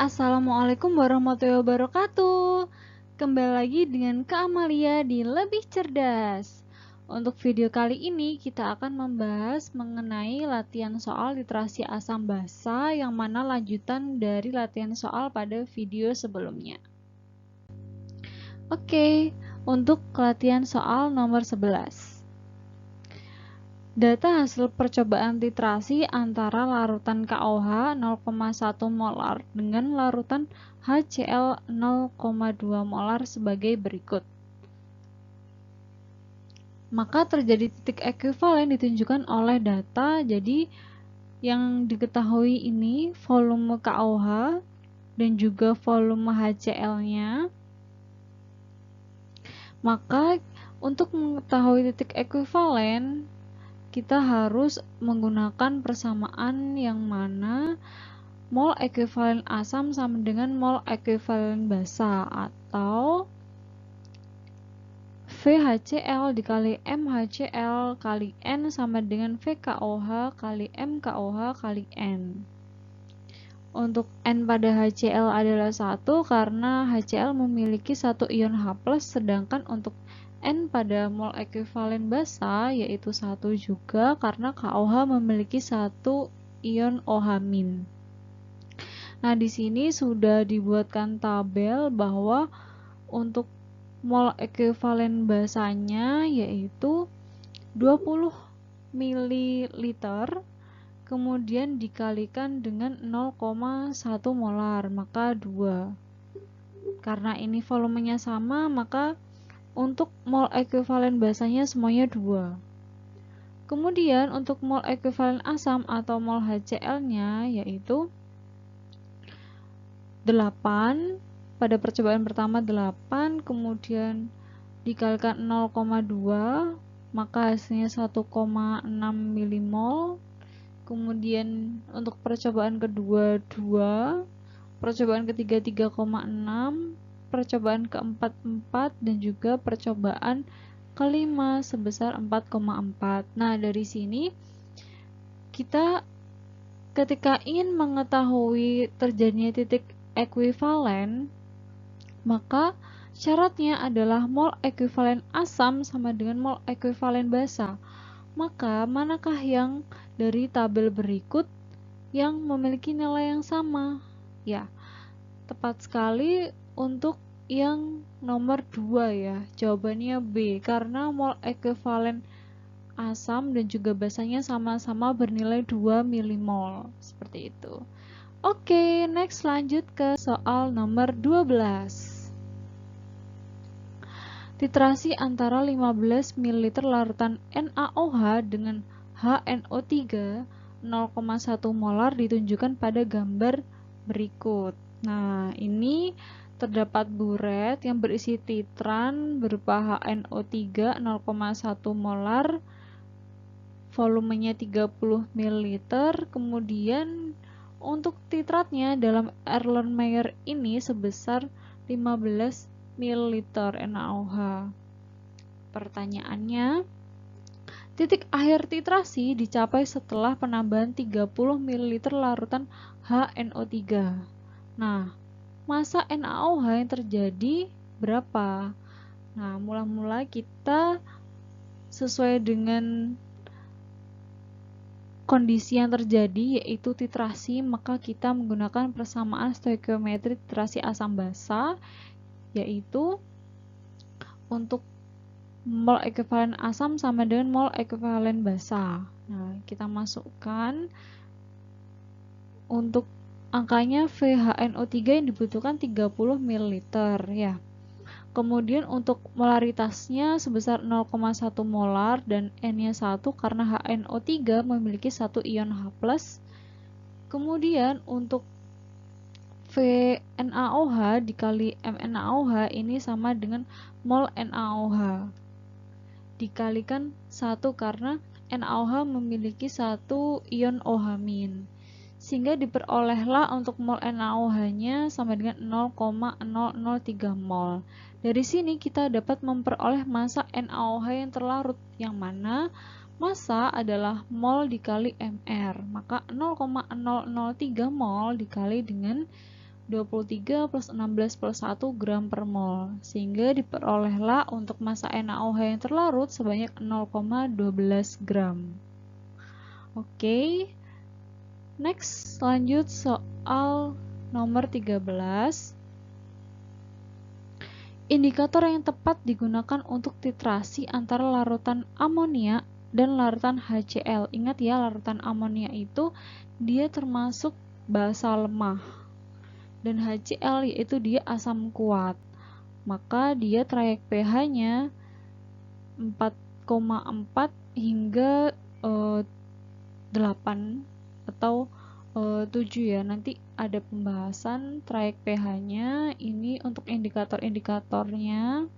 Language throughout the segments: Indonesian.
Assalamualaikum warahmatullahi wabarakatuh. Kembali lagi dengan Kak Amalia di Lebih Cerdas. Untuk video kali ini kita akan membahas mengenai latihan soal literasi asam basa yang mana lanjutan dari latihan soal pada video sebelumnya. Oke, untuk latihan soal nomor 11. Data hasil percobaan titrasi antara larutan KOH 0,1 molar dengan larutan HCl 0,2 molar sebagai berikut. Maka terjadi titik ekuivalen ditunjukkan oleh data. Jadi yang diketahui ini volume KOH dan juga volume HCl-nya. Maka untuk mengetahui titik ekuivalen kita harus menggunakan persamaan yang mana mol ekuivalen asam sama dengan mol ekuivalen basa, atau VHCl dikali MHCl kali N sama dengan VKOH kali MKOH kali N. Untuk N pada HCl adalah 1 karena HCl memiliki 1 ion H+, sedangkan untuk N pada mol ekuivalen basa yaitu 1 juga karena KOH memiliki 1 ion OH-. Nah, di sini sudah dibuatkan tabel bahwa untuk mol ekuivalen basanya yaitu 20 ml kemudian dikalikan dengan 0,1 molar, maka 2. Karena ini volumenya sama, maka untuk mol ekuivalen basanya semuanya 2. Kemudian untuk mol ekuivalen asam atau mol HCl-nya yaitu 8. Pada percobaan pertama 8, kemudian dikalikan 0,2, maka hasilnya 1,6 milimol. Kemudian untuk percobaan kedua 2, percobaan ketiga 3,6, percobaan keempat 4, dan juga percobaan kelima sebesar 4,4. Nah, dari sini kita ketika ingin mengetahui terjadinya titik ekuivalen, maka syaratnya adalah mol ekuivalen asam sama dengan mol ekuivalen basa. Maka manakah yang dari tabel berikut yang memiliki nilai yang sama? Ya, tepat sekali untuk yang nomor 2 ya. Jawabannya B, karena mol ekuivalen asam dan juga basanya sama-sama bernilai 2 milimol. Seperti itu. Oke, next lanjut ke soal nomor 12. Titrasi antara 15 ml larutan NaOH dengan HNO3 0,1 molar ditunjukkan pada gambar berikut. Nah, ini terdapat buret yang berisi titran berupa HNO3 0,1 molar, volumenya 30 ml. Kemudian untuk titratnya dalam Erlenmeyer ini sebesar 15 ml NaOH. Pertanyaannya, titik akhir titrasi dicapai setelah penambahan 30 ml larutan HNO3. Nah, massa NaOH yang terjadi berapa? Nah, mula-mula kita sesuai dengan kondisi yang terjadi yaitu titrasi, maka kita menggunakan persamaan stoikiometri titrasi asam basa, yaitu untuk mol ekuivalen asam sama dengan mol ekuivalen basa. Nah, kita masukkan untuk angkanya VHNO3 yang dibutuhkan 30 ml ya. Kemudian untuk molaritasnya sebesar 0,1 molar dan N-nya 1 karena HNO3 memiliki 1 ion H+. Kemudian untuk VNaOH dikali MnAOH ini sama dengan mol NaOH dikalikan 1 karena NaOH memiliki 1 ion OH-, sehingga diperolehlah untuk mol NaOH-nya sama dengan 0,003 mol. Dari sini kita dapat memperoleh massa NaOH yang terlarut, yang mana massa adalah mol dikali mR, maka 0,003 mol dikali dengan 23 plus 16 plus 1 gram per mol, sehingga diperolehlah untuk massa NaOH yang terlarut sebanyak 0,12 gram. Oke, next lanjut soal nomor 13. Indikator yang tepat digunakan untuk titrasi antara larutan amonia dan larutan HCl. Ingat ya, larutan amonia itu dia termasuk basa lemah, dan HCl yaitu dia asam kuat. Maka dia trayek pH-nya 4,4 hingga 8 atau 7 ya. Nanti ada pembahasan trayek pH-nya ini untuk indikator-indikatornya.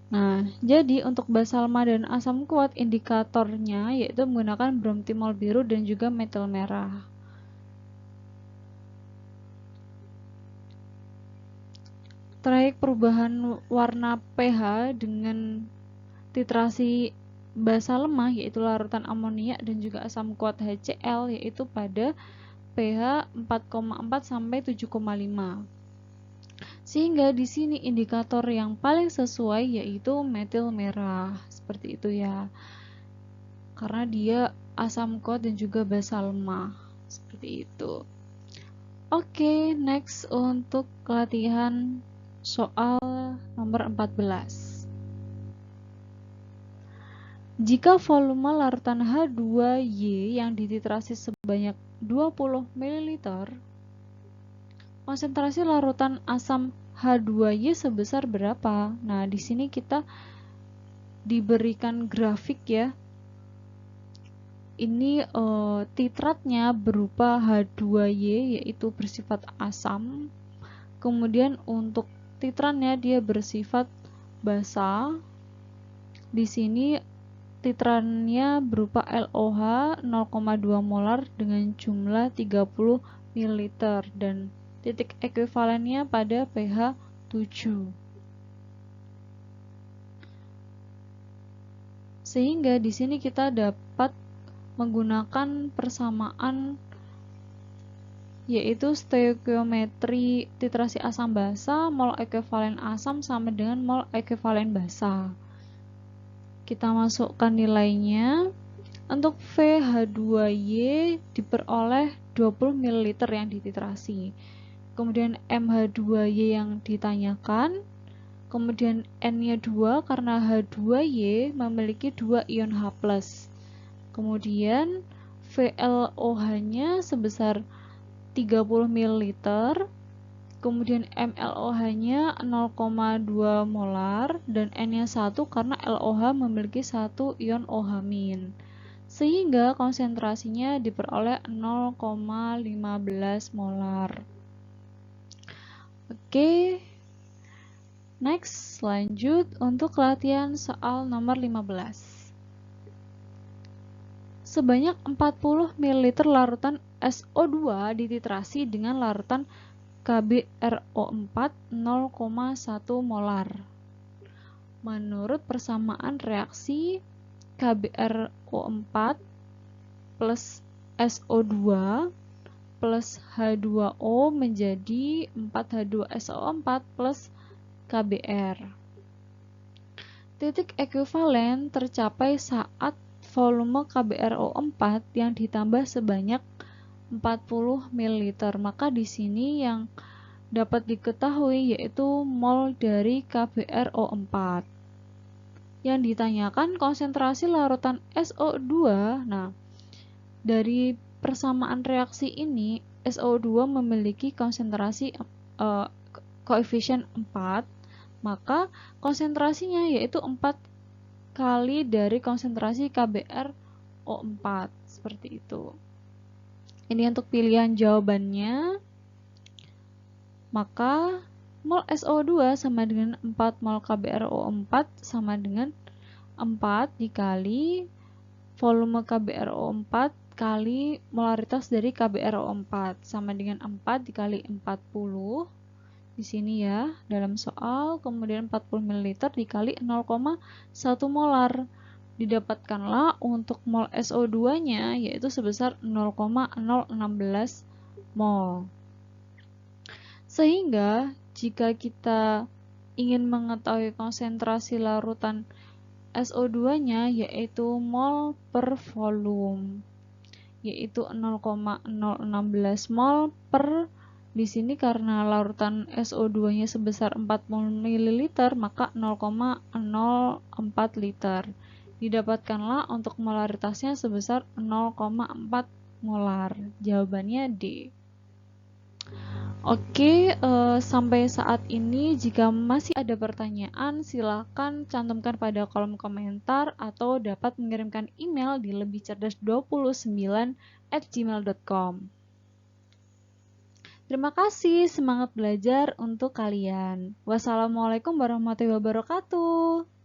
Nah, jadi untuk basa lemah dan asam kuat indikatornya yaitu menggunakan bromtimol biru dan juga metil merah. Trayek perubahan warna pH dengan titrasi basa lemah yaitu larutan amonia dan juga asam kuat HCl yaitu pada pH 4,4 sampai 7,5. Sehingga di sini indikator yang paling sesuai yaitu metil merah, seperti itu ya. Karena dia asam kuat dan juga basa lemah, seperti itu. Oke, next untuk latihan soal nomor 14. Jika volume larutan H2Y yang dititrasi sebanyak 20 ml, konsentrasi larutan asam H2Y sebesar berapa? Nah, di sini kita diberikan grafik ya. Ini titratnya berupa H2Y yaitu bersifat asam. Kemudian untuk titrannya dia bersifat basa. Di sini titrannya berupa LOH 0,2 molar dengan jumlah 30 ml dan titik ekuivalennya pada pH 7. Sehingga di sini kita dapat menggunakan persamaan yaitu stoikiometri titrasi asam basa, mol ekuivalen asam sama dengan mol ekuivalen basa. Kita masukkan nilainya. Untuk VH2Y diperoleh 20 ml yang dititrasi. Kemudian MH2Y yang ditanyakan. Kemudian N-nya 2 karena H2Y memiliki 2 ion H+. Kemudian VLOH-nya sebesar 30 ml. Kemudian MLOH-nya 0,2 molar dan N-nya 1 karena LOH memiliki 1 ion OH-. Sehingga konsentrasinya diperoleh 0,15 molar. Oke. Next, lanjut untuk latihan soal nomor 15. Sebanyak 40 ml larutan SO2 dititrasi dengan larutan KbRO4 0,1 molar. Menurut persamaan reaksi KbRO4 plus SO2 plus H2O menjadi 4H2SO4 plus KbR. Titik ekuivalen tercapai saat volume KbRO4 yang ditambah sebanyak 40 ml. Maka di sini yang dapat diketahui yaitu mol dari KbRO4. Yang ditanyakan konsentrasi larutan SO2. Nah, dari persamaan reaksi ini SO2 memiliki konsentrasi koefisien 4, maka konsentrasinya yaitu 4 kali dari konsentrasi KbRO4, seperti itu. Ini untuk pilihan jawabannya. Maka mol SO2 sama dengan 4 mol KbRO4 sama dengan 4 dikali volume KbRO4 kali molaritas dari KbRO4 sama dengan 4 dikali 40 di sini ya dalam soal, kemudian 40 ml dikali 0,1 molar. didapatkanlah untuk mol SO2-nya yaitu sebesar 0,016 mol. Sehingga jika kita ingin mengetahui konsentrasi larutan SO2-nya yaitu mol per volume, yaitu 0,016 mol per, di sini karena larutan SO2-nya sebesar 40 ml, maka 0,04 liter. Didapatkanlah untuk molaritasnya sebesar 0,4 molar. Jawabannya D. Oke, sampai saat ini jika masih ada pertanyaan silakan cantumkan pada kolom komentar atau dapat mengirimkan email di lebihcerdas29@gmail.com. Terima kasih, semangat belajar untuk kalian. Wassalamualaikum warahmatullahi wabarakatuh.